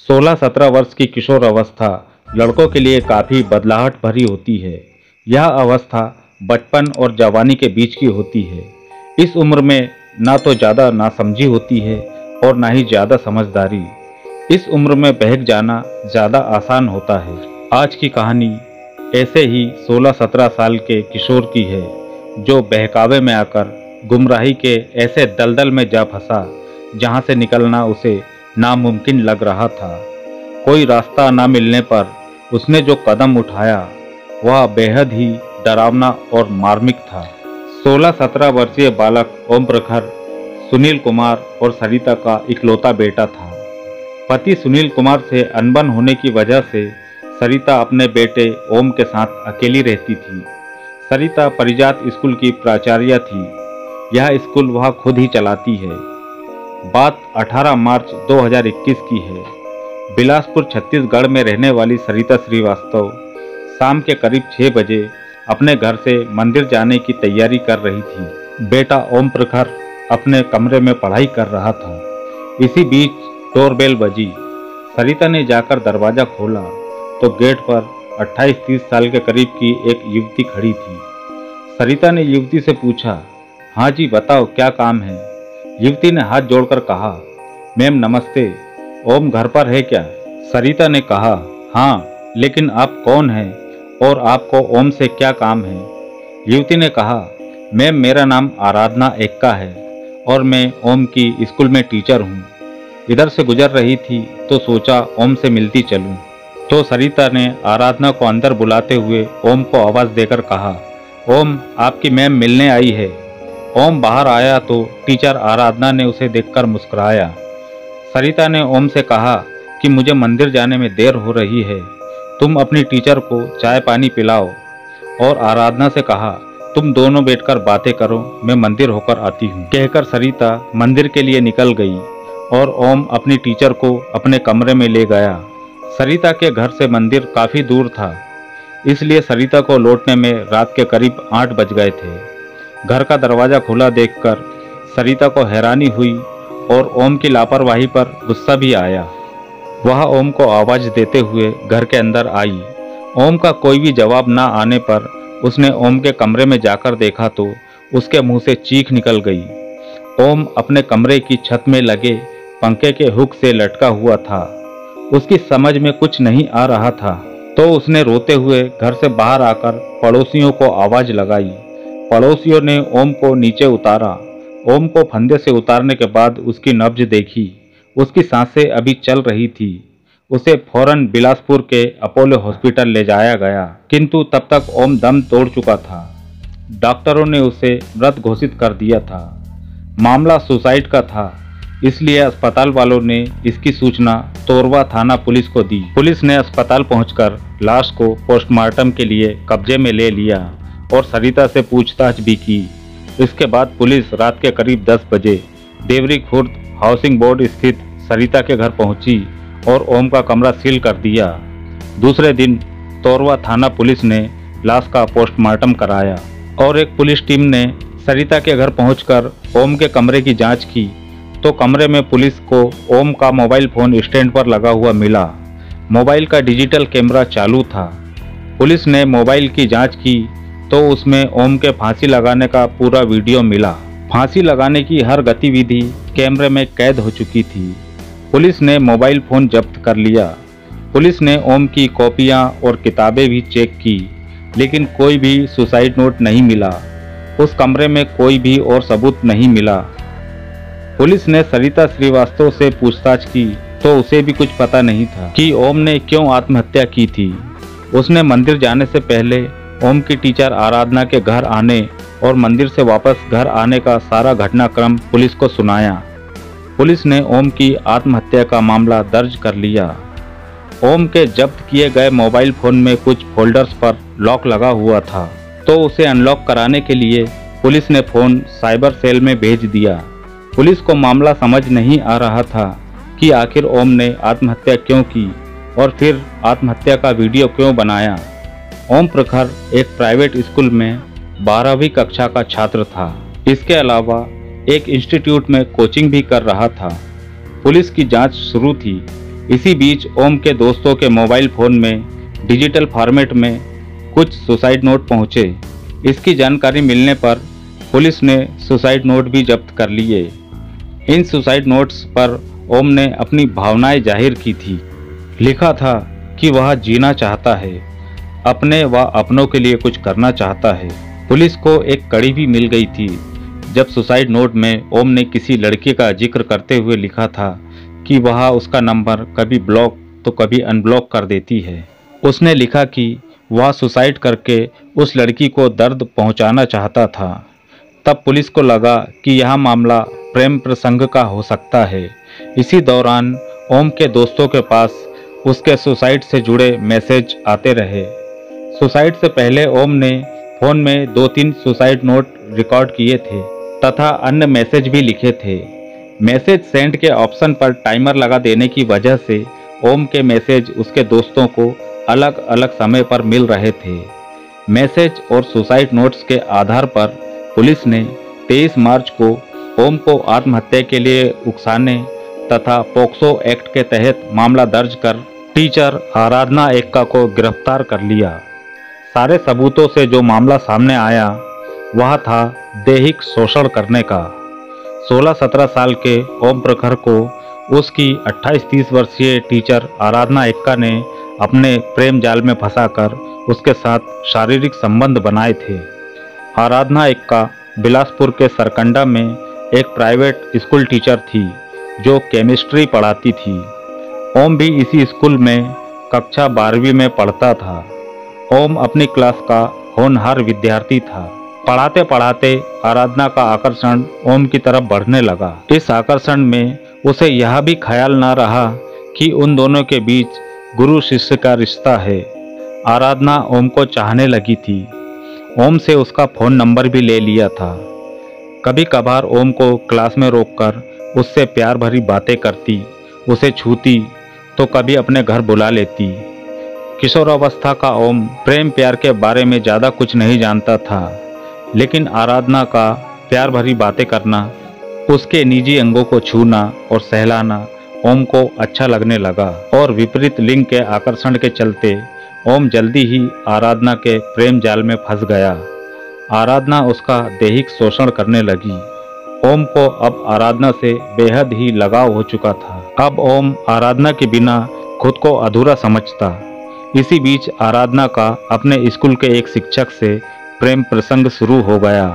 16-17 वर्ष की किशोर अवस्था लड़कों के लिए काफ़ी बदलाहट भरी होती है। यह अवस्था बचपन और जवानी के बीच की होती है। इस उम्र में ना तो ज़्यादा नासमझी होती है और ना ही ज़्यादा समझदारी। इस उम्र में बहक जाना ज़्यादा आसान होता है। आज की कहानी ऐसे ही 16-17 साल के किशोर की है, जो बहकावे में आकर गुमराही के ऐसे दलदल में जा फंसा जहां से निकलना उसे नामुमकिन लग रहा था। कोई रास्ता न मिलने पर उसने जो कदम उठाया वह बेहद ही डरावना और मार्मिक था। 16-17 वर्षीय बालक ओम प्रखर सुनील कुमार और सरिता का इकलौता बेटा था। पति सुनील कुमार से अनबन होने की वजह से सरिता अपने बेटे ओम के साथ अकेली रहती थी। सरिता परिजात स्कूल की प्राचार्य थी। यह स्कूल वह खुद ही चलाती है। बात 18 मार्च 2021 की है। बिलासपुर छत्तीसगढ़ में रहने वाली सरिता श्रीवास्तव शाम के करीब 6 बजे अपने घर से मंदिर जाने की तैयारी कर रही थी। बेटा ओम प्रखर अपने कमरे में पढ़ाई कर रहा था। इसी बीच डोरबेल बजी। सरिता ने जाकर दरवाज़ा खोला तो गेट पर 28-30 साल के करीब की एक युवती खड़ी थी। सरिता ने युवती से पूछा, हाँ जी बताओ क्या काम है। युवती ने हाथ जोड़कर कहा, मैम नमस्ते, ओम घर पर है क्या। सरिता ने कहा, हाँ लेकिन आप कौन हैं और आपको ओम से क्या काम है। युवती ने कहा, मैम मेरा नाम आराधना एक्का है और मैं ओम की स्कूल में टीचर हूँ। इधर से गुजर रही थी तो सोचा ओम से मिलती चलूँ। तो सरिता ने आराधना को अंदर बुलाते हुए ओम को आवाज़ देकर कहा, ओम आपकी मैम मिलने आई है। ओम बाहर आया तो टीचर आराधना ने उसे देखकर मुस्कुराया। सरिता ने ओम से कहा कि मुझे मंदिर जाने में देर हो रही है, तुम अपनी टीचर को चाय पानी पिलाओ। और आराधना से कहा, तुम दोनों बैठकर बातें करो, मैं मंदिर होकर आती हूँ। कहकर सरिता मंदिर के लिए निकल गई और ओम अपनी टीचर को अपने कमरे में ले गया। सरिता के घर से मंदिर काफ़ी दूर था, इसलिए सरिता को लौटने में रात के करीब 8 बज गए थे। घर का दरवाज़ा खुला देखकर सरिता को हैरानी हुई और ओम की लापरवाही पर गुस्सा भी आया। वह ओम को आवाज़ देते हुए घर के अंदर आई। ओम का कोई भी जवाब ना आने पर उसने ओम के कमरे में जाकर देखा तो उसके मुंह से चीख निकल गई। ओम अपने कमरे की छत में लगे पंखे के हुक से लटका हुआ था। उसकी समझ में कुछ नहीं आ रहा था तो उसने रोते हुए घर से बाहर आकर पड़ोसियों को आवाज़ लगाई। पड़ोसियों ने ओम को नीचे उतारा। ओम को फंदे से उतारने के बाद उसकी नब्ज देखी। उसकी सांसें अभी चल रही थी। उसे फौरन बिलासपुर के अपोलो हॉस्पिटल ले जाया गया, किंतु तब तक ओम दम तोड़ चुका था। डॉक्टरों ने उसे मृत घोषित कर दिया था। मामला सुसाइड का था, इसलिए अस्पताल वालों ने इसकी सूचना तोरवा थाना पुलिस को दी। पुलिस ने अस्पताल पहुंचकर लाश को पोस्टमार्टम के लिए कब्जे में ले लिया और सरिता से पूछताछ भी की। इसके बाद पुलिस रात के करीब 10 बजे देवरी खुर्द हाउसिंग बोर्ड स्थित सरिता के घर पहुंची और ओम का कमरा सील कर दिया। दूसरे दिन तोरवा थाना पुलिस ने लाश का पोस्टमार्टम कराया और एक पुलिस टीम ने सरिता के घर पहुंचकर ओम के कमरे की जांच की तो कमरे में पुलिस को ओम का मोबाइल फ़ोन स्टैंड पर लगा हुआ मिला। मोबाइल का डिजिटल कैमरा चालू था। पुलिस ने मोबाइल की जांच की तो उसमें ओम के फांसी लगाने का पूरा वीडियो मिला। फांसी लगाने की हर गतिविधि कैमरे में कैद हो चुकी थी। पुलिस ने मोबाइल फ़ोन जब्त कर लिया। पुलिस ने ओम की कॉपियां और किताबें भी चेक की, लेकिन कोई भी सुसाइड नोट नहीं मिला। उस कमरे में कोई भी और सबूत नहीं मिला। पुलिस ने सरिता श्रीवास्तव से पूछताछ की तो उसे भी कुछ पता नहीं था कि ओम ने क्यों आत्महत्या की थी। उसने मंदिर जाने से पहले ओम की टीचर आराधना के घर आने और मंदिर से वापस घर आने का सारा घटनाक्रम पुलिस को सुनाया। पुलिस ने ओम की आत्महत्या का मामला दर्ज कर लिया। ओम के जब्त किए गए मोबाइल फ़ोन में कुछ फोल्डर्स पर लॉक लगा हुआ था, तो उसे अनलॉक कराने के लिए पुलिस ने फ़ोन साइबर सेल में भेज दिया। पुलिस को मामला समझ नहीं आ रहा था कि आखिर ओम ने आत्महत्या क्यों की और फिर आत्महत्या का वीडियो क्यों बनाया। ओम प्रखर एक प्राइवेट स्कूल में 12वीं कक्षा का छात्र था। इसके अलावा एक इंस्टीट्यूट में कोचिंग भी कर रहा था। पुलिस की जांच शुरू थी। इसी बीच ओम के दोस्तों के मोबाइल फ़ोन में डिजिटल फॉर्मेट में कुछ सुसाइड नोट पहुँचे। इसकी जानकारी मिलने पर पुलिस ने सुसाइड नोट भी जब्त कर लिए। इन सुसाइड नोट्स पर ओम ने अपनी भावनाएं जाहिर की थी। लिखा था कि वह जीना चाहता है, अपने व अपनों के लिए कुछ करना चाहता है। पुलिस को एक कड़ी भी मिल गई थी जब सुसाइड नोट में ओम ने किसी लड़के का जिक्र करते हुए लिखा था कि वह उसका नंबर कभी ब्लॉक तो कभी अनब्लॉक कर देती है। उसने लिखा कि वह सुसाइड करके उस लड़की को दर्द पहुंचाना चाहता था। तब पुलिस को लगा कि यह मामला प्रेम प्रसंग का हो सकता है। इसी दौरान ओम के दोस्तों के पास उसके सुसाइड से जुड़े मैसेज आते रहे। सुसाइड से पहले ओम ने फ़ोन में 2-3 सुसाइड नोट रिकॉर्ड किए थे तथा अन्य मैसेज भी लिखे थे। मैसेज सेंड के ऑप्शन पर टाइमर लगा देने की वजह से ओम के मैसेज उसके दोस्तों को अलग अलग समय पर मिल रहे थे। मैसेज और सुसाइड नोट्स के आधार पर पुलिस ने 23 मार्च को ओम को आत्महत्या के लिए उकसाने तथा पोक्सो एक्ट के तहत मामला दर्ज कर टीचर आराधना एक्का को गिरफ्तार कर लिया। सारे सबूतों से जो मामला सामने आया वह था दैहिक शोषण करने का। 16-17 साल के ओम प्रखर को उसकी 28-30 वर्षीय टीचर आराधना एक्का ने अपने प्रेम जाल में फंसाकर उसके साथ शारीरिक संबंध बनाए थे। आराधना एक्का बिलासपुर के सरकंडा में एक प्राइवेट स्कूल टीचर थी जो केमिस्ट्री पढ़ाती थी। ओम भी इसी स्कूल में कक्षा 12वीं में पढ़ता था। ओम अपनी क्लास का होनहार विद्यार्थी था। पढ़ाते पढ़ाते आराधना का आकर्षण ओम की तरफ बढ़ने लगा। इस आकर्षण में उसे यह भी ख्याल न रहा कि उन दोनों के बीच गुरु शिष्य का रिश्ता है। आराधना ओम को चाहने लगी थी। ओम से उसका फ़ोन नंबर भी ले लिया था। कभी कभार ओम को क्लास में रोककर उससे प्यार भरी बातें करती, उसे छूती तो कभी अपने घर बुला लेती। किशोरावस्था का ओम प्रेम प्यार के बारे में ज़्यादा कुछ नहीं जानता था, लेकिन आराधना का प्यार भरी बातें करना, उसके निजी अंगों को छूना और सहलाना ओम को अच्छा लगने लगा और विपरीत लिंग के आकर्षण के चलते ओम जल्दी ही आराधना के प्रेम जाल में फंस गया। आराधना उसका दैहिक शोषण करने लगी। ओम को अब आराधना से बेहद ही लगाव हो चुका था। अब ओम आराधना के बिना खुद को अधूरा समझता। इसी बीच आराधना का अपने स्कूल के एक शिक्षक से प्रेम प्रसंग शुरू हो गया।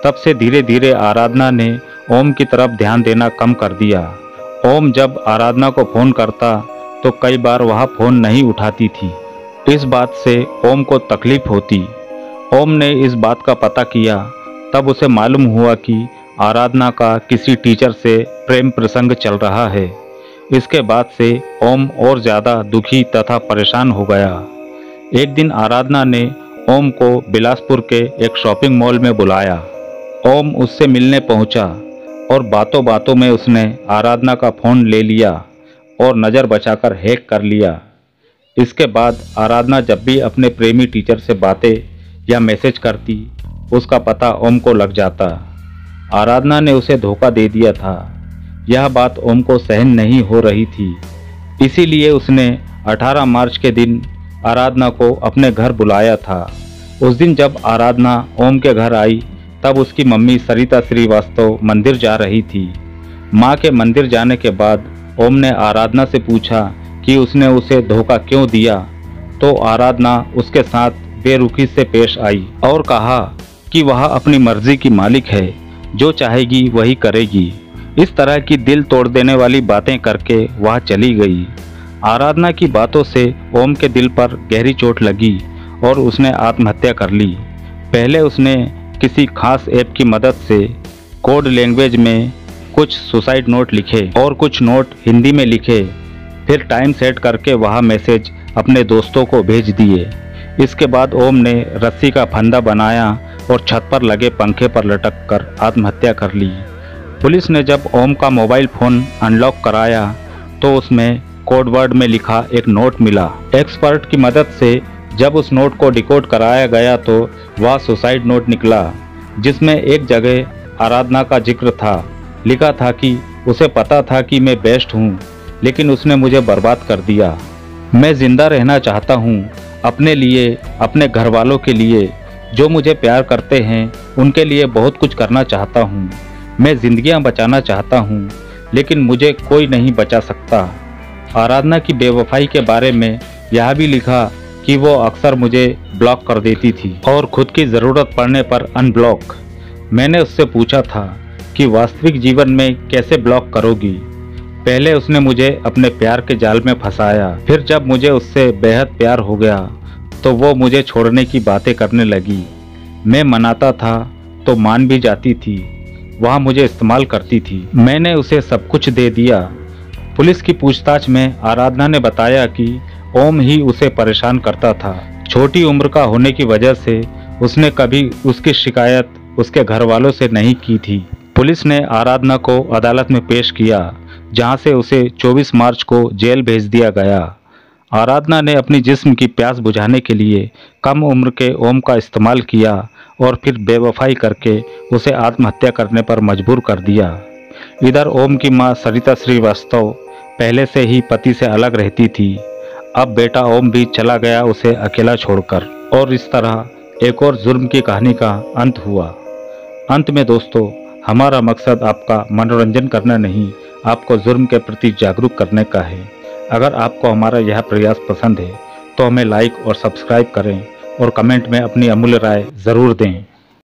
तब से धीरे धीरे आराधना ने ओम की तरफ ध्यान देना कम कर दिया। ओम जब आराधना को फ़ोन करता तो कई बार वह फ़ोन नहीं उठाती थी। इस बात से ओम को तकलीफ होती। ओम ने इस बात का पता किया, तब उसे मालूम हुआ कि आराधना का किसी टीचर से प्रेम प्रसंग चल रहा है। इसके बाद से ओम और ज़्यादा दुखी तथा परेशान हो गया। एक दिन आराधना ने ओम को बिलासपुर के एक शॉपिंग मॉल में बुलाया। ओम उससे मिलने पहुंचा और बातों बातों में उसने आराधना का फ़ोन ले लिया और नज़र बचाकर हैक कर लिया। इसके बाद आराधना जब भी अपने प्रेमी टीचर से बातें या मैसेज करती, उसका पता ओम को लग जाता। आराधना ने उसे धोखा दे दिया था। यह बात ओम को सहन नहीं हो रही थी, इसीलिए उसने 18 मार्च के दिन आराधना को अपने घर बुलाया था। उस दिन जब आराधना ओम के घर आई, तब उसकी मम्मी सरिता श्रीवास्तव मंदिर जा रही थी। माँ के मंदिर जाने के बाद ओम ने आराधना से पूछा कि उसने उसे धोखा क्यों दिया, तो आराधना उसके साथ बेरुखी से पेश आई और कहा कि वह अपनी मर्जी की मालिक है, जो चाहेगी वही करेगी। इस तरह की दिल तोड़ देने वाली बातें करके वह चली गई। आराधना की बातों से ओम के दिल पर गहरी चोट लगी और उसने आत्महत्या कर ली। पहले उसने किसी खास ऐप की मदद से कोड लैंग्वेज में कुछ सुसाइड नोट लिखे और कुछ नोट हिंदी में लिखे। फिर टाइम सेट करके वह मैसेज अपने दोस्तों को भेज दिए। इसके बाद ओम ने रस्सी का फंदा बनाया और छत पर लगे पंखे पर लटक कर आत्महत्या कर ली। पुलिस ने जब ओम का मोबाइल फ़ोन अनलॉक कराया तो उसमें कोड वर्ड में लिखा एक नोट मिला। एक्सपर्ट की मदद से जब उस नोट को डिकोड कराया गया तो वह सुसाइड नोट निकला, जिसमें एक जगह आराधना का जिक्र था। लिखा था कि उसे पता था कि मैं बेस्ट हूँ, लेकिन उसने मुझे बर्बाद कर दिया। मैं जिंदा रहना चाहता हूँ, अपने लिए, अपने घर वालों के लिए, जो मुझे प्यार करते हैं उनके लिए बहुत कुछ करना चाहता हूँ। मैं जिंदगियाँ बचाना चाहता हूँ, लेकिन मुझे कोई नहीं बचा सकता। आराधना की बेवफाई के बारे में यह भी लिखा कि वो अक्सर मुझे ब्लॉक कर देती थी और खुद की ज़रूरत पड़ने पर अनब्लॉक। मैंने उससे पूछा था कि वास्तविक जीवन में कैसे ब्लॉक करोगी। पहले उसने मुझे अपने प्यार के जाल में फंसाया, फिर जब मुझे उससे बेहद प्यार हो गया तो वो मुझे छोड़ने की बातें करने लगी। मैं मनाता था तो मान भी जाती थी, वहाँ मुझे इस्तेमाल करती थी। मैंने उसे सब कुछ दे दिया। पुलिस की पूछताछ में आराधना ने बताया कि ओम ही उसे परेशान करता था। छोटी उम्र का होने की वजह से उसने कभी उसकी शिकायत उसके घर वालों से नहीं की थी। पुलिस ने आराधना को अदालत में पेश किया, जहां से उसे 24 मार्च को जेल भेज दिया गया। आराधना ने अपनी जिस्म की प्यास बुझाने के लिए कम उम्र के ओम का इस्तेमाल किया और फिर बेवफाई करके उसे आत्महत्या करने पर मजबूर कर दिया। इधर ओम की मां सरिता श्रीवास्तव पहले से ही पति से अलग रहती थी। अब बेटा ओम भी चला गया उसे अकेला छोड़कर, और इस तरह एक और जुर्म की कहानी का अंत हुआ। अंत में दोस्तों, हमारा मकसद आपका मनोरंजन करना नहीं, आपको जुर्म के प्रति जागरूक करने का है। अगर आपको हमारा यह प्रयास पसंद है तो हमें लाइक और सब्सक्राइब करें और कमेंट में अपनी अमूल्य राय ज़रूर दें।